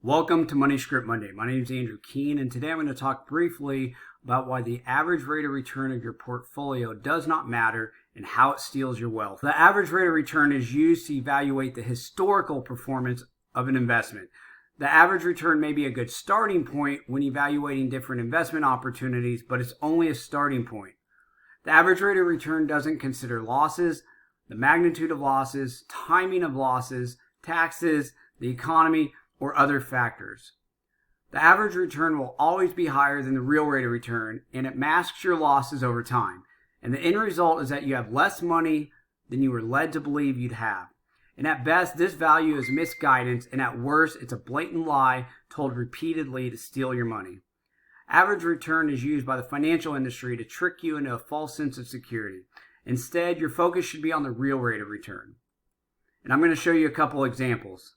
Welcome to Money Script Monday. My name is Andrew Keehn, and today I'm going to talk briefly about why the average rate of return of your portfolio does not matter and how it steals your wealth. The average rate of return is used to evaluate the historical performance of an investment. The average return may be a good starting point when evaluating different investment opportunities, but it's only a starting point. The average rate of return doesn't consider losses, the magnitude of losses, timing of losses, taxes, the economy, or other factors. The average return will always be higher than the real rate of return, and it masks your losses over time. And the end result is that you have less money than you were led to believe you'd have. And at best, this value is misguidance, and at worst, it's a blatant lie told repeatedly to steal your money. Average return is used by the financial industry to trick you into a false sense of security. Instead, your focus should be on the real rate of return. And I'm going to show you a couple examples.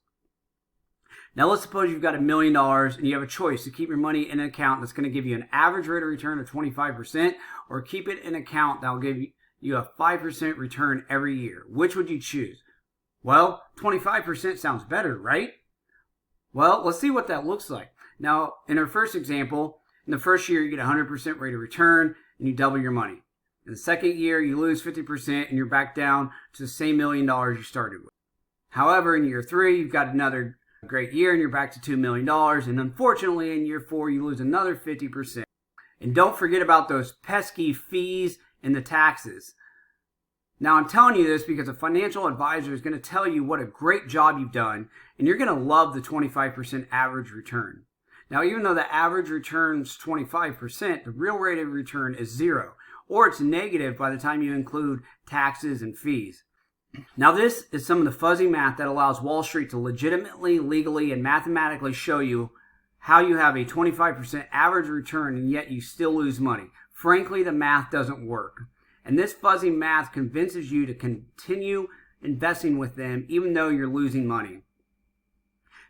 Now let's suppose you've got $1 million and you have a choice to keep your money in an account that's going to give you an average rate of return of 25% or keep it in an account that will give you a 5% return every year. Which would you choose? Well, 25% sounds better, right? Well, let's see what that looks like. Now, in our first example, in the first year you get a 100% rate of return and you double your money. In the second year you lose 50% and you're back down to the same $1 million you started with. However, in year 3 you've got another great year and you're back to $2 million, and unfortunately in year 4 you lose another 50%. And don't forget about those pesky fees and the taxes. Now I'm telling you this because a financial advisor is going to tell you what a great job you've done, and you're going to love the 25% average return. Now even though the average return is 25%, the real rate of return is 0, or it's negative by the time you include taxes and fees. Now this is some of the fuzzy math that allows Wall Street to legitimately, legally, and mathematically show you how you have a 25% average return and yet you still lose money. Frankly, the math doesn't work. And this fuzzy math convinces you to continue investing with them even though you're losing money.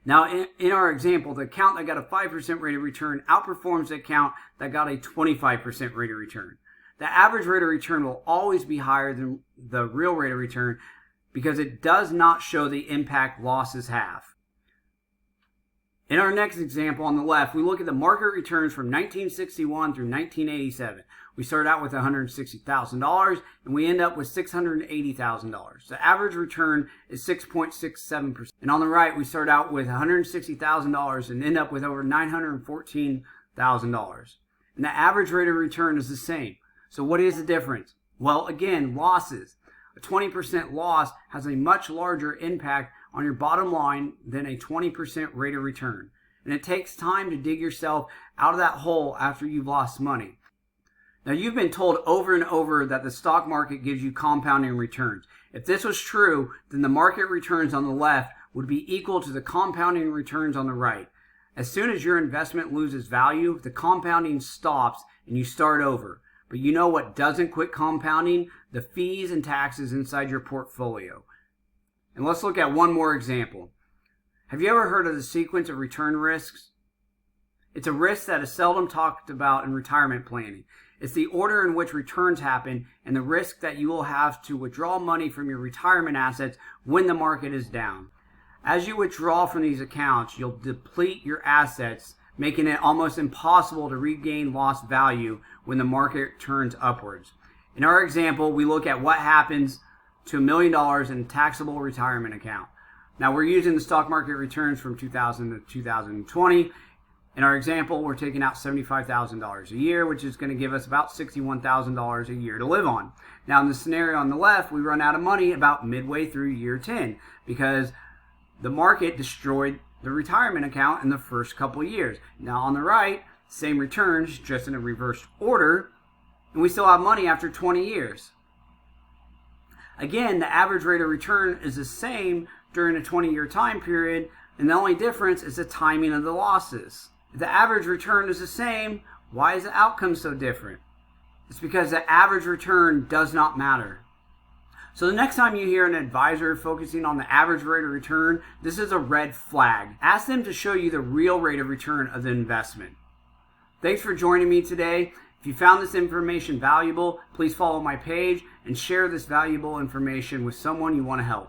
Now in our example, the account that got a 5% rate of return outperforms the account that got a 25% rate of return. The average rate of return will always be higher than the real rate of return because it does not show the impact losses have. In our next example on the left, we look at the market returns from 1961 through 1987. We start out with $160,000 and we end up with $680,000. The average return is 6.67%. And on the right, we start out with $160,000 and end up with over $914,000. And the average rate of return is the same. So what is the difference? Well, again, losses. A 20% loss has a much larger impact on your bottom line than a 20% rate of return. And it takes time to dig yourself out of that hole after you've lost money. Now, you've been told over and over that the stock market gives you compounding returns. If this was true, then the market returns on the left would be equal to the compounding returns on the right. As soon as your investment loses value, the compounding stops and you start over. But you know what doesn't quit compounding? The fees and taxes inside your portfolio. And let's look at one more example. Have you ever heard of the sequence of return risks? It's a risk that is seldom talked about in retirement planning. It's the order in which returns happen and the risk that you will have to withdraw money from your retirement assets when the market is down. As you withdraw from these accounts, you'll deplete your assets, making it almost impossible to regain lost value when the market turns upwards. In our example, we look at what happens to $1 million in a taxable retirement account. Now we're using the stock market returns from 2000 to 2020. In our example, we're taking out $75,000 a year, which is going to give us about $61,000 a year to live on. Now in the scenario on the left, we run out of money about midway through year 10 because the market destroyed the retirement account in the first couple of years. Now on the right, same returns, just in a reversed order, and we still have money after 20 years. Again, the average rate of return is the same during a 20-year time period, and the only difference is the timing of the losses. If the average return is the same, why is the outcome so different? It's because the average return does not matter. So the next time you hear an advisor focusing on the average rate of return, this is a red flag. Ask them to show you the real rate of return of the investment. Thanks for joining me today. If you found this information valuable, please follow my page and share this valuable information with someone you want to help.